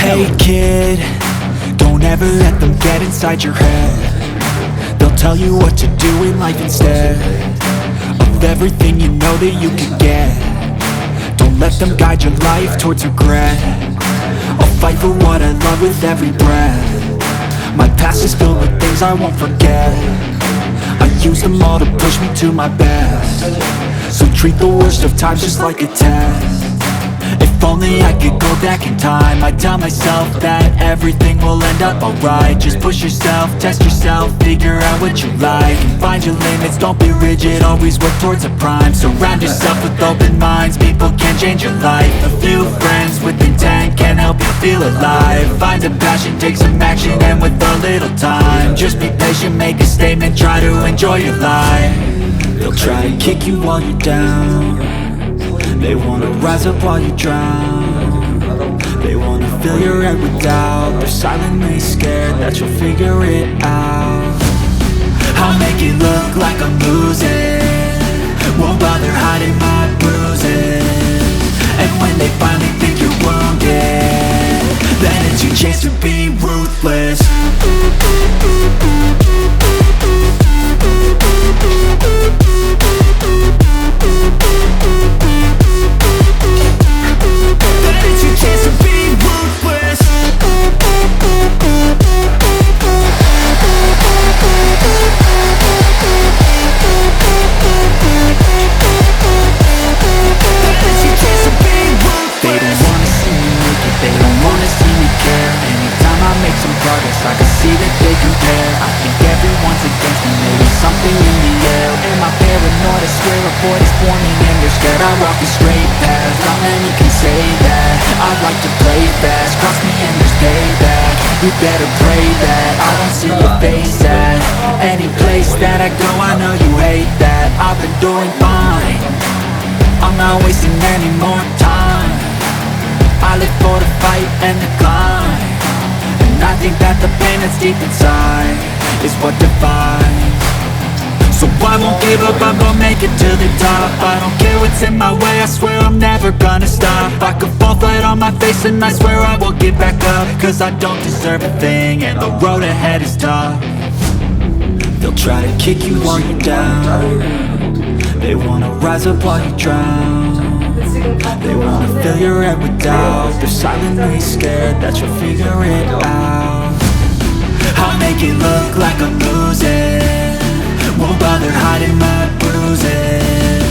Hey kid, don't ever let them get inside your head. They'll tell you what to do in life instead of everything you know that you can get. Don't let them guide your life towards regret. I'll fight for what I love with every breath. My past is filled with things I won't forget. I use them all to push me to my best. So treat the worst of times just like a test. If only I could go back in time, I'd tell myself that everything will end up alright. Just push yourself, test yourself, figure out what you like, and find your limits, don't be rigid, always work towards a prime. Surround yourself with open minds, people can change your life. A few friends with intent can help you feel alive. Find a passion, take some action, and with a little time, just be patient, make a statement, try to enjoy your life. They'll try to kick you while you're down. They wanna rise up while you drown. They wanna fill your head with doubt. They're silently scared that you'll figure it out. I'll make it look like I'm losing, won't bother hiding my bruises. And when they finally think you're wounded, then it's your chance to be ruthless. I can see that they compare. I think everyone's against me, maybe something in the air. Am I paranoid? I swear a void is forming and they're scared I walk a straight path. Not many can say that. I like to play fast, cross me and there's payback. You better pray that I don't see your face at any place that I go. I know you hate that. I've been doing fine, I'm not wasting any more time. I live for the fight and the climb. I think that the pain that's deep inside is what defines. So I won't give up, I'm gonna make it to the top. I don't care what's in my way, I swear I'm never gonna stop. I could fall flat on my face and I swear I will get back up. Cause I don't deserve a thing and the road ahead is tough. They'll try to kick you while you're down. They wanna rise up while you drown. They wanna fill your head with doubt. They're silently scared that you'll figure it out. I'll make it look like I'm losing, won't bother hiding my bruises.